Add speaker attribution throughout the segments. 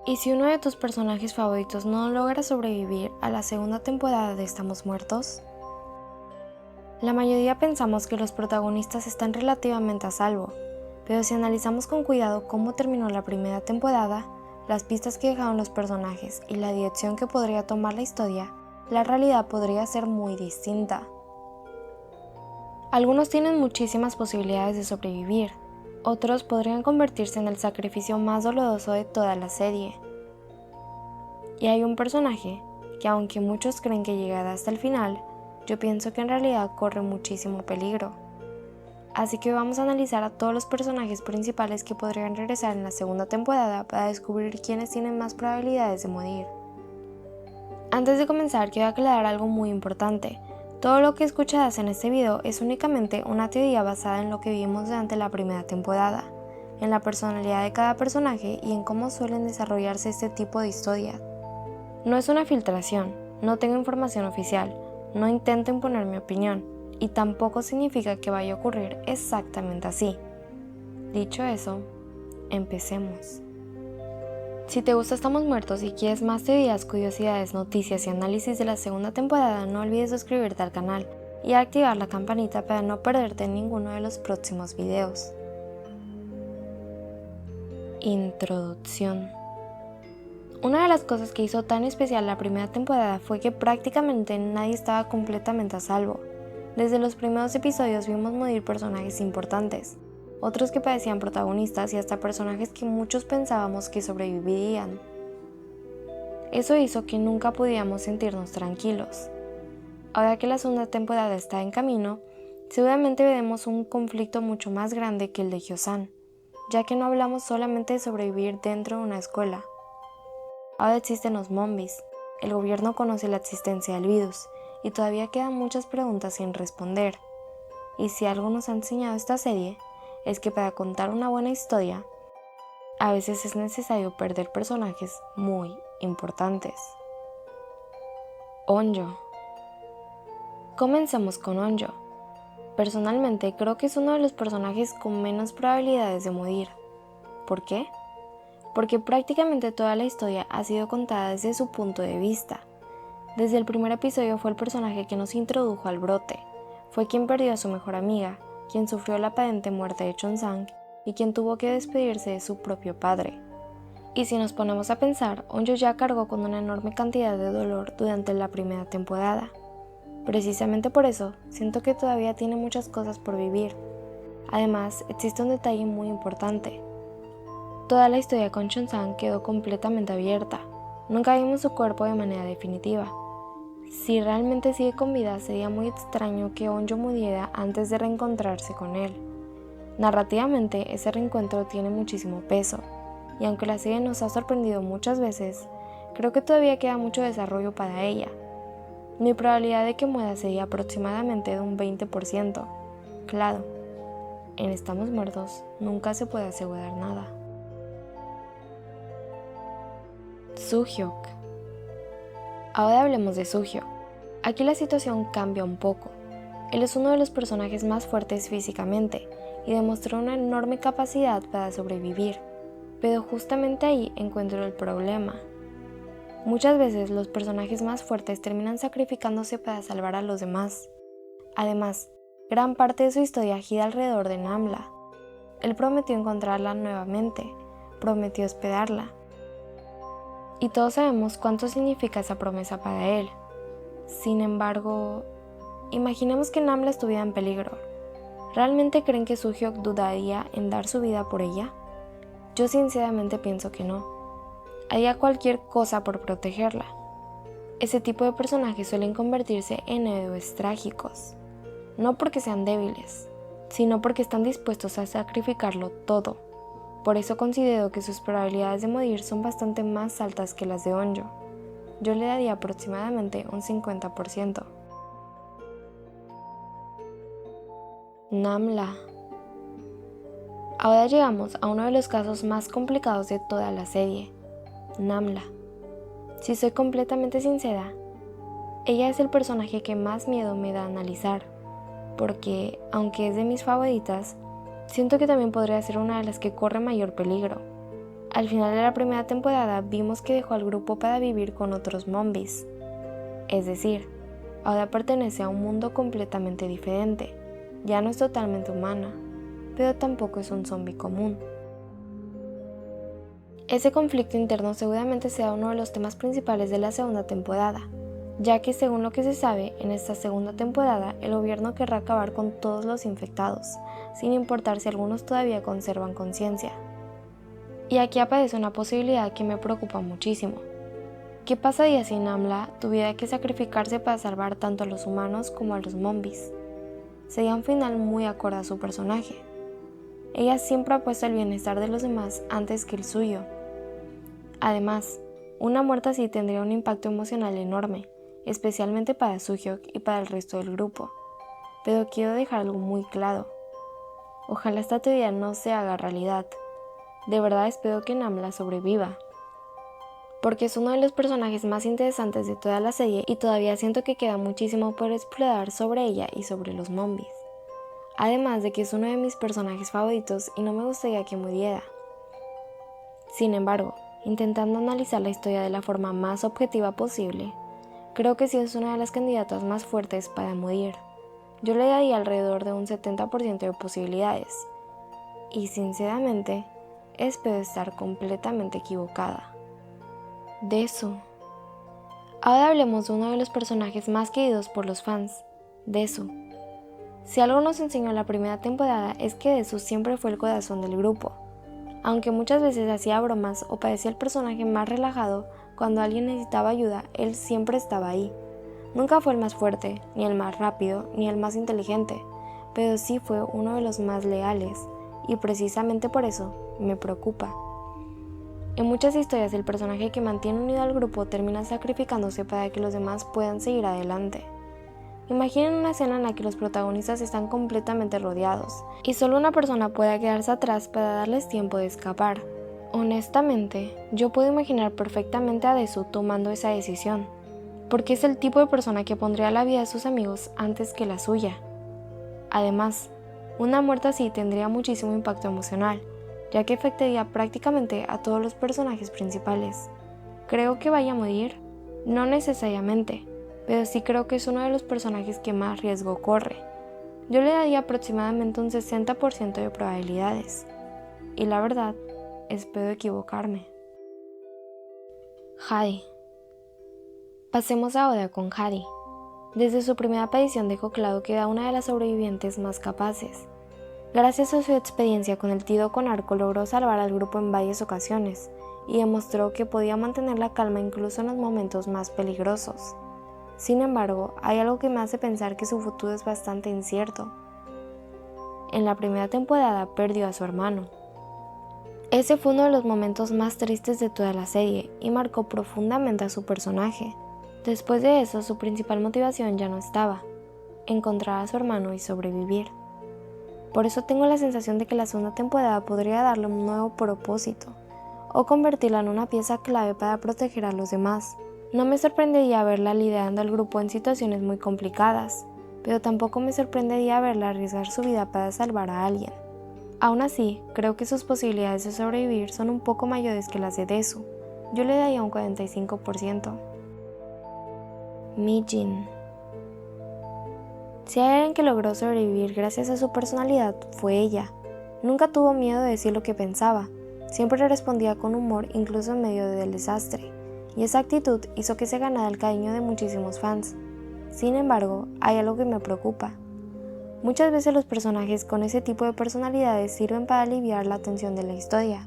Speaker 1: ¿Y si uno de tus personajes favoritos no logra sobrevivir a la segunda temporada de Estamos Muertos? La mayoría pensamos que los protagonistas están relativamente a salvo, pero si analizamos con cuidado cómo terminó la primera temporada, las pistas que dejaron los personajes y la dirección que podría tomar la historia, la realidad podría ser muy distinta. Algunos tienen muchísimas posibilidades de sobrevivir, otros podrían convertirse en el sacrificio más doloroso de toda la serie. Y hay un personaje que, aunque muchos creen que llegará hasta el final, yo pienso que en realidad corre muchísimo peligro. Así que vamos a analizar a todos los personajes principales que podrían regresar en la segunda temporada para descubrir quiénes tienen más probabilidades de morir. Antes de comenzar, quiero aclarar algo muy importante. Todo lo que escucharás en este video es únicamente una teoría basada en lo que vimos durante la primera temporada, en la personalidad de cada personaje y en cómo suelen desarrollarse este tipo de historias. No es una filtración, no tengo información oficial, no intento imponer mi opinión, y tampoco significa que vaya a ocurrir exactamente así. Dicho eso, empecemos. Si te gusta Estamos Muertos y quieres más teorías, curiosidades, noticias y análisis de la segunda temporada, no olvides suscribirte al canal y activar la campanita para no perderte ninguno de los próximos videos. Introducción. Una de las cosas que hizo tan especial la primera temporada fue que prácticamente nadie estaba completamente a salvo. Desde los primeros episodios vimos morir personajes importantes, otros que parecían protagonistas y hasta personajes que muchos pensábamos que sobrevivirían. Eso hizo que nunca pudiéramos sentirnos tranquilos. Ahora que la segunda temporada está en camino, seguramente veremos un conflicto mucho más grande que el de Hyo-san, ya que no hablamos solamente de sobrevivir dentro de una escuela. Ahora existen los zombies, el gobierno conoce la existencia del virus y todavía quedan muchas preguntas sin responder. Y si algo nos ha enseñado esta serie, es que para contar una buena historia, a veces es necesario perder personajes muy importantes. Onjo. Comencemos con Onjo. Personalmente creo que es uno de los personajes con menos probabilidades de morir. ¿Por qué? Porque prácticamente toda la historia ha sido contada desde su punto de vista. Desde el primer episodio fue el personaje que nos introdujo al brote, fue quien perdió a su mejor amiga, quien sufrió la aparente muerte de Chon-sang y quien tuvo que despedirse de su propio padre. Y si nos ponemos a pensar, Onjo ya cargó con una enorme cantidad de dolor durante la primera temporada. Precisamente por eso, siento que todavía tiene muchas cosas por vivir. Además, existe un detalle muy importante. Toda la historia con Chon-sang quedó completamente abierta. Nunca vimos su cuerpo de manera definitiva. Si realmente sigue con vida, sería muy extraño que Onjo muriera antes de reencontrarse con él. Narrativamente, ese reencuentro tiene muchísimo peso, y aunque la serie nos ha sorprendido muchas veces, creo que todavía queda mucho desarrollo para ella. Mi probabilidad de que muera sería aproximadamente de un 20%. Claro, en Estamos Muertos nunca se puede asegurar nada. Soo-hyuk. Ahora hablemos de Soo-hyuk. Aquí la situación cambia un poco. Él es uno de los personajes más fuertes físicamente y demostró una enorme capacidad para sobrevivir, pero justamente ahí encuentro el problema. Muchas veces los personajes más fuertes terminan sacrificándose para salvar a los demás. Además, gran parte de su historia gira alrededor de Namla. Él prometió encontrarla nuevamente, prometió esperarla. Y todos sabemos cuánto significa esa promesa para él. Sin embargo, imaginemos que Namla estuviera en peligro. ¿Realmente creen que Soo-hyuk dudaría en dar su vida por ella? Yo sinceramente pienso que no. Haría cualquier cosa por protegerla. Ese tipo de personajes suelen convertirse en héroes trágicos. No porque sean débiles, sino porque están dispuestos a sacrificarlo todo. Por eso considero que sus probabilidades de morir son bastante más altas que las de Onjo. Yo le daría aproximadamente un 50%. Namla. Ahora llegamos a uno de los casos más complicados de toda la serie, Namla. Si soy completamente sincera, ella es el personaje que más miedo me da analizar, porque aunque es de mis favoritas, siento que también podría ser una de las que corre mayor peligro. Al final de la primera temporada vimos que dejó al grupo para vivir con otros zombies. Es decir, ahora pertenece a un mundo completamente diferente. Ya no es totalmente humana, pero tampoco es un zombie común. Ese conflicto interno seguramente sea uno de los temas principales de la segunda temporada, ya que según lo que se sabe, en esta segunda temporada el gobierno querrá acabar con todos los infectados, sin importar si algunos todavía conservan conciencia. Y aquí aparece una posibilidad que me preocupa muchísimo. ¿Qué pasaría si Namla tuviera que sacrificarse para salvar tanto a los humanos como a los zombies? Sería un final muy acorde a su personaje. Ella siempre ha puesto el bienestar de los demás antes que el suyo. Además, una muerte así tendría un impacto emocional enorme, especialmente para Suhyok y para el resto del grupo. Pero quiero dejar algo muy claro. Ojalá esta teoría no se haga realidad. De verdad espero que Namla sobreviva, porque es uno de los personajes más interesantes de toda la serie y todavía siento que queda muchísimo por explorar sobre ella y sobre los zombies. Además de que es uno de mis personajes favoritos y no me gustaría que muriera. Sin embargo, intentando analizar la historia de la forma más objetiva posible, creo que sí es una de las candidatas más fuertes para morir. Yo le daría alrededor de un 70% de posibilidades. Y sinceramente, espero estar completamente equivocada. Desu. Ahora hablemos de uno de los personajes más queridos por los fans, Desu. Si algo nos enseñó la primera temporada es que Desu siempre fue el corazón del grupo. Aunque muchas veces hacía bromas o parecía el personaje más relajado, cuando alguien necesitaba ayuda, él siempre estaba ahí. Nunca fue el más fuerte, ni el más rápido, ni el más inteligente, pero sí fue uno de los más leales, y precisamente por eso me preocupa. En muchas historias el personaje que mantiene unido al grupo termina sacrificándose para que los demás puedan seguir adelante. Imaginen una escena en la que los protagonistas están completamente rodeados y solo una persona pueda quedarse atrás para darles tiempo de escapar. Honestamente, yo puedo imaginar perfectamente a Desu tomando esa decisión, porque es el tipo de persona que pondría la vida de sus amigos antes que la suya. Además, una muerte así tendría muchísimo impacto emocional, ya que afectaría prácticamente a todos los personajes principales. ¿Creo que vaya a morir? No necesariamente, pero sí creo que es uno de los personajes que más riesgo corre. Yo le daría aproximadamente un 60% de probabilidades. Y la verdad, espero equivocarme. Hadi. Pasemos ahora con Hadi. Desde su primera aparición dejó claro que era una de las sobrevivientes más capaces. Gracias a su experiencia con el tiro con arco logró salvar al grupo en varias ocasiones y demostró que podía mantener la calma incluso en los momentos más peligrosos. Sin embargo, hay algo que me hace pensar que su futuro es bastante incierto. En la primera temporada perdió a su hermano. Ese fue uno de los momentos más tristes de toda la serie y marcó profundamente a su personaje. Después de eso, su principal motivación ya no estaba, encontrar a su hermano y sobrevivir. Por eso tengo la sensación de que la segunda temporada podría darle un nuevo propósito, o convertirla en una pieza clave para proteger a los demás. No me sorprendería verla liderando al grupo en situaciones muy complicadas, pero tampoco me sorprendería verla arriesgar su vida para salvar a alguien. Aún así, creo que sus posibilidades de sobrevivir son un poco mayores que las de Desu. Yo le daría un 45%. Mi-jin. Si hay alguien que logró sobrevivir gracias a su personalidad, fue ella. Nunca tuvo miedo de decir lo que pensaba, siempre respondía con humor incluso en medio del desastre, y esa actitud hizo que se ganara el cariño de muchísimos fans. Sin embargo, hay algo que me preocupa. Muchas veces los personajes con ese tipo de personalidades sirven para aliviar la tensión de la historia.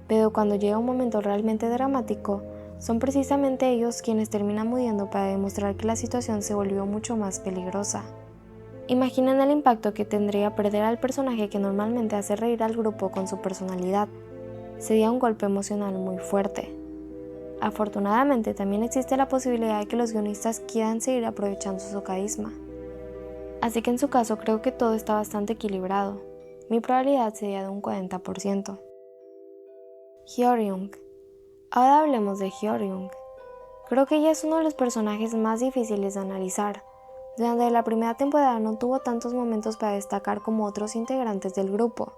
Speaker 1: Pero cuando llega un momento realmente dramático, son precisamente ellos quienes terminan muriendo para demostrar que la situación se volvió mucho más peligrosa. Imaginen el impacto que tendría perder al personaje que normalmente hace reír al grupo con su personalidad. Sería un golpe emocional muy fuerte. Afortunadamente también existe la posibilidad de que los guionistas quieran seguir aprovechando su carisma. Así que en su caso creo que todo está bastante equilibrado. Mi probabilidad sería de un 40%. Hyoryung. Ahora hablemos de Hyoryung. Creo que ella es uno de los personajes más difíciles de analizar. Durante la primera temporada no tuvo tantos momentos para destacar como otros integrantes del grupo.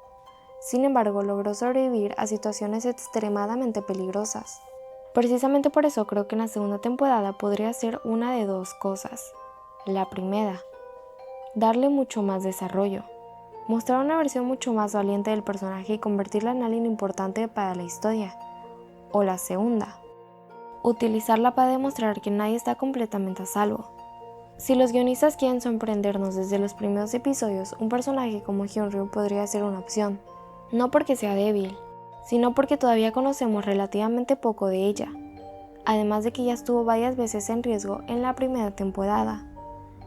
Speaker 1: Sin embargo, logró sobrevivir a situaciones extremadamente peligrosas. Precisamente por eso creo que en la segunda temporada podría ser una de dos cosas. La primera, darle mucho más desarrollo, mostrar una versión mucho más valiente del personaje y convertirla en alguien importante para la historia. O la segunda, utilizarla para demostrar que nadie está completamente a salvo. Si los guionistas quieren sorprendernos desde los primeros episodios, un personaje como Hyun-Ryu podría ser una opción. No porque sea débil, sino porque todavía conocemos relativamente poco de ella, además de que ya estuvo varias veces en riesgo en la primera temporada.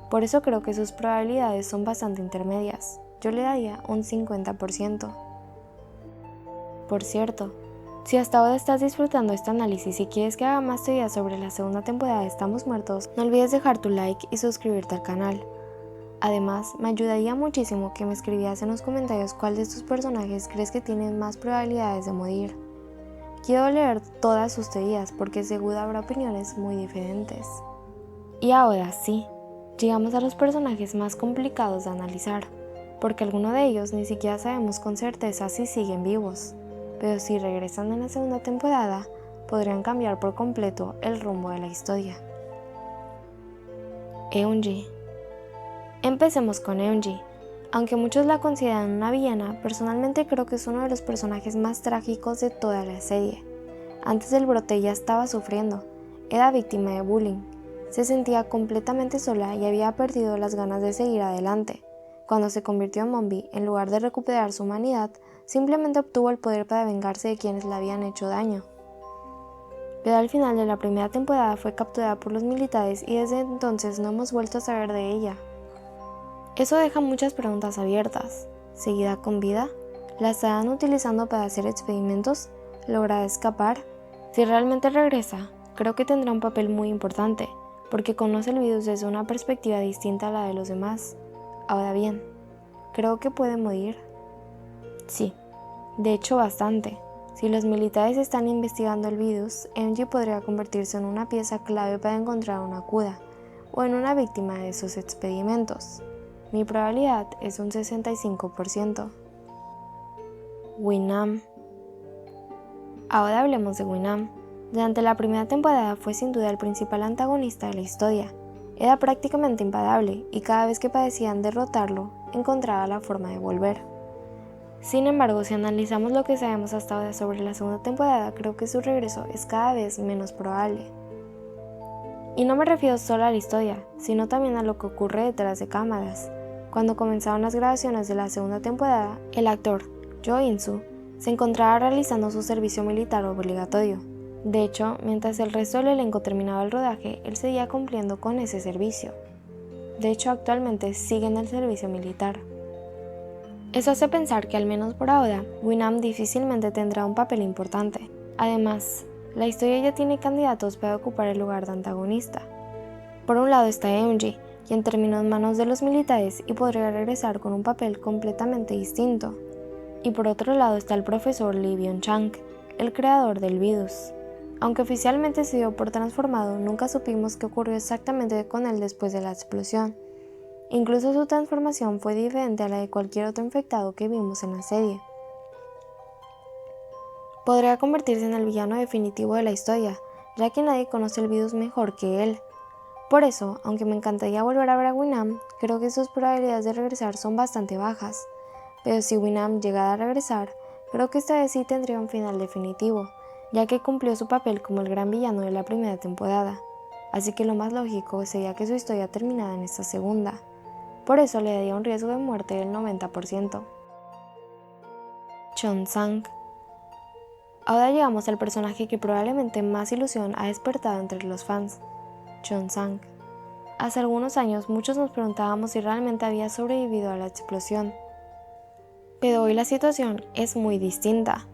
Speaker 1: Por eso creo que sus probabilidades son bastante intermedias. Yo le daría un 50%. Por cierto, si hasta ahora estás disfrutando este análisis y quieres que haga más teorías sobre la segunda temporada de Estamos Muertos, no olvides dejar tu like y suscribirte al canal. Además, me ayudaría muchísimo que me escribieras en los comentarios cuál de estos personajes crees que tienen más probabilidades de morir. Quiero leer todas sus teorías porque seguro habrá opiniones muy diferentes. Y ahora sí, llegamos a los personajes más complicados de analizar, porque algunos de ellos ni siquiera sabemos con certeza si siguen vivos, pero si regresan en la segunda temporada, podrían cambiar por completo el rumbo de la historia. Eunji. Empecemos con Eunji. Aunque muchos la consideran una villana, personalmente creo que es uno de los personajes más trágicos de toda la serie. Antes del brote ya estaba sufriendo, era víctima de bullying, se sentía completamente sola y había perdido las ganas de seguir adelante. Cuando se convirtió en Mombi, en lugar de recuperar su humanidad, simplemente obtuvo el poder para vengarse de quienes le habían hecho daño. Pero al final de la primera temporada fue capturada por los militares y desde entonces no hemos vuelto a saber de ella. Eso deja muchas preguntas abiertas. ¿Seguirá con vida? ¿La estarán utilizando para hacer experimentos? ¿Logrará escapar? Si realmente regresa, creo que tendrá un papel muy importante, porque conoce el virus desde una perspectiva distinta a la de los demás. Ahora bien, ¿creo que puede morir? Sí, de hecho bastante. Si los militares están investigando el virus, Eunji podría convertirse en una pieza clave para encontrar una cura, o en una víctima de esos experimentos. Mi probabilidad es un 65%. Winam. Ahora hablemos de Winam. Durante la primera temporada fue sin duda el principal antagonista de la historia. Era prácticamente imparable y cada vez que parecían derrotarlo, encontraba la forma de volver. Sin embargo, si analizamos lo que sabemos hasta ahora sobre la segunda temporada, creo que su regreso es cada vez menos probable. Y no me refiero solo a la historia, sino también a lo que ocurre detrás de cámaras. Cuando comenzaron las grabaciones de la segunda temporada, el actor Jo In-soo se encontraba realizando su servicio militar obligatorio. De hecho, mientras el resto del elenco terminaba el rodaje, él seguía cumpliendo con ese servicio. De hecho, actualmente sigue en el servicio militar. Eso hace pensar que al menos por ahora, Winam difícilmente tendrá un papel importante. Además, la historia ya tiene candidatos para ocupar el lugar de antagonista. Por un lado está Eunji, quien terminó en manos de los militares y podría regresar con un papel completamente distinto. Y por otro lado está el profesor Lee Byung-chang, el creador del virus. Aunque oficialmente se dio por transformado, nunca supimos qué ocurrió exactamente con él después de la explosión. Incluso su transformación fue diferente a la de cualquier otro infectado que vimos en la serie. Podría convertirse en el villano definitivo de la historia, ya que nadie conoce el virus mejor que él. Por eso, aunque me encantaría volver a ver a Winam, creo que sus probabilidades de regresar son bastante bajas. Pero si Winam llegara a regresar, creo que esta vez sí tendría un final definitivo, ya que cumplió su papel como el gran villano de la primera temporada. Así que lo más lógico sería que su historia terminara en esta segunda. Por eso le daría un riesgo de muerte del 90%. Chon-sang. Ahora llegamos al personaje que probablemente más ilusión ha despertado entre los fans. Chon-sang. Hace algunos años muchos nos preguntábamos si realmente había sobrevivido a la explosión. Pero hoy la situación es muy distinta.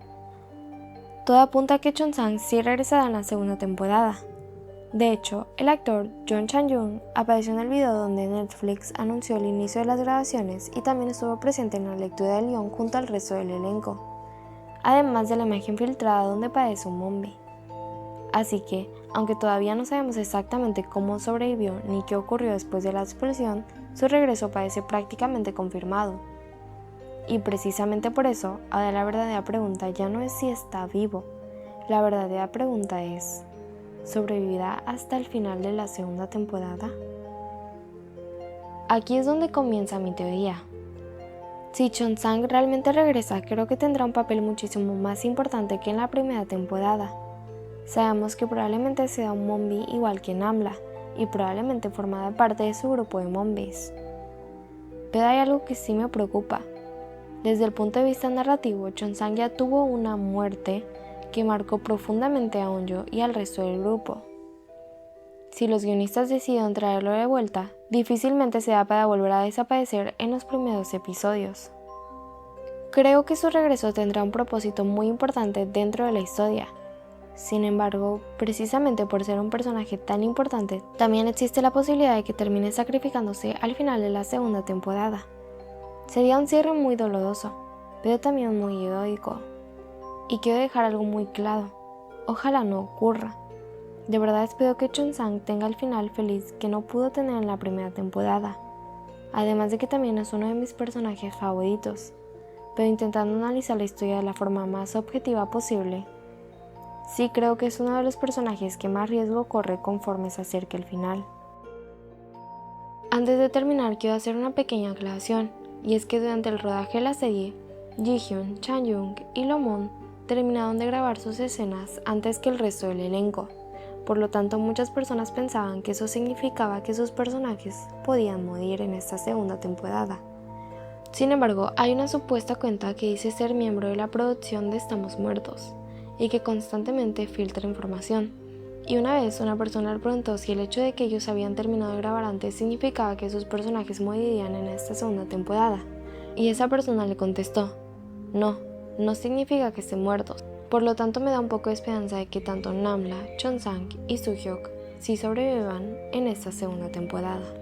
Speaker 1: Todo apunta a que Chon-sang sí regresará en la segunda temporada. De hecho, el actor John Chan-young apareció en el video donde Netflix anunció el inicio de las grabaciones y también estuvo presente en la lectura del guión junto al resto del elenco, además de la imagen filtrada donde parece un Mombi. Así que, aunque todavía no sabemos exactamente cómo sobrevivió ni qué ocurrió después de la explosión, su regreso parece prácticamente confirmado. Y precisamente por eso, ahora la verdadera pregunta ya no es si está vivo. La verdadera pregunta es, ¿sobrevivirá hasta el final de la segunda temporada? Aquí es donde comienza mi teoría. Si Chon-sang realmente regresa, creo que tendrá un papel muchísimo más importante que en la primera temporada. Sabemos que probablemente sea un mombi igual que Namla, y probablemente formará parte de su grupo de mombis. Pero hay algo que sí me preocupa. Desde el punto de vista narrativo, Chon-sang ya tuvo una muerte que marcó profundamente a Eunjo y al resto del grupo. Si los guionistas deciden traerlo de vuelta, difícilmente será para volver a desaparecer en los primeros episodios. Creo que su regreso tendrá un propósito muy importante dentro de la historia. Sin embargo, precisamente por ser un personaje tan importante, también existe la posibilidad de que termine sacrificándose al final de la segunda temporada. Sería un cierre muy doloroso, pero también muy heroico. Y quiero dejar algo muy claro, ojalá no ocurra. De verdad espero que Chon-sang tenga el final feliz que no pudo tener en la primera temporada. Además de que también es uno de mis personajes favoritos, pero intentando analizar la historia de la forma más objetiva posible, sí creo que es uno de los personajes que más riesgo corre conforme se acerque el final. Antes de terminar quiero hacer una pequeña aclaración, y es que durante el rodaje de la serie, Ji-hyun, Chan-young y Lo-moon terminaron de grabar sus escenas antes que el resto del elenco. Por lo tanto, muchas personas pensaban que eso significaba que sus personajes podían morir en esta segunda temporada. Sin embargo, hay una supuesta cuenta que dice ser miembro de la producción de Estamos Muertos y que constantemente filtra información. Y una vez una persona le preguntó si el hecho de que ellos habían terminado de grabar antes significaba que sus personajes morirían en esta segunda temporada. Y esa persona le contestó, no significa que estén muertos. Por lo tanto me da un poco de esperanza de que tanto Namla, Chon-sang y Soo-hyuk sí sobrevivan en esta segunda temporada.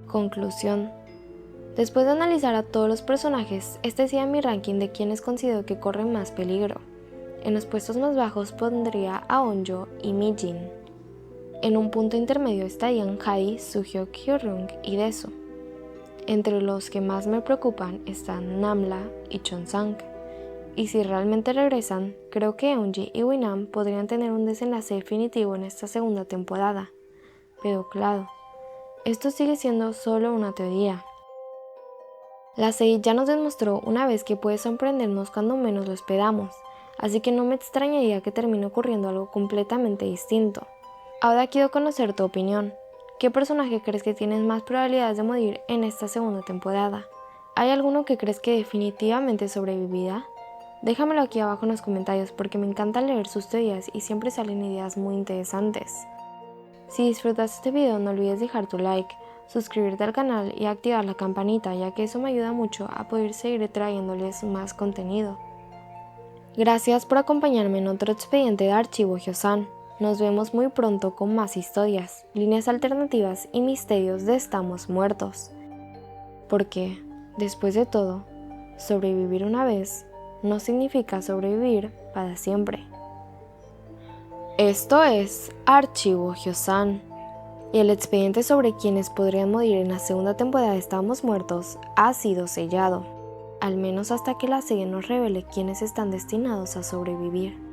Speaker 1: Conclusión. Después de analizar a todos los personajes, este sería mi ranking de quienes considero que corren más peligro. En los puestos más bajos pondría a Eunjo y Mi-jin. En un punto intermedio estarían Hai, Soo-hyuk, Hyo-rung y Daesung. Entre los que más me preocupan están Namla y Chon-sang. Y si realmente regresan, creo que Eunji y Winam podrían tener un desenlace definitivo en esta segunda temporada. Pero claro, esto sigue siendo solo una teoría. La serie ya nos demostró una vez que puede sorprendernos cuando menos lo esperamos, así que no me extrañaría que termine ocurriendo algo completamente distinto. Ahora quiero conocer tu opinión. ¿Qué personaje crees que tienes más probabilidades de morir en esta segunda temporada? ¿Hay alguno que crees que definitivamente sobrevivirá? Déjamelo aquí abajo en los comentarios porque me encanta leer sus teorías y siempre salen ideas muy interesantes. Si disfrutaste este video no olvides dejar tu like, suscribirte al canal y activar la campanita, ya que eso me ayuda mucho a poder seguir trayéndoles más contenido. Gracias por acompañarme en otro expediente de Archivo Hyo-san. Nos vemos muy pronto con más historias, líneas alternativas y misterios de Estamos Muertos. Porque, después de todo, sobrevivir una vez no significa sobrevivir para siempre. Esto es Archivo Hyo-san, y el expediente sobre quienes podrían morir en la segunda temporada de Estamos Muertos ha sido sellado, al menos hasta que la serie nos revele quienes están destinados a sobrevivir.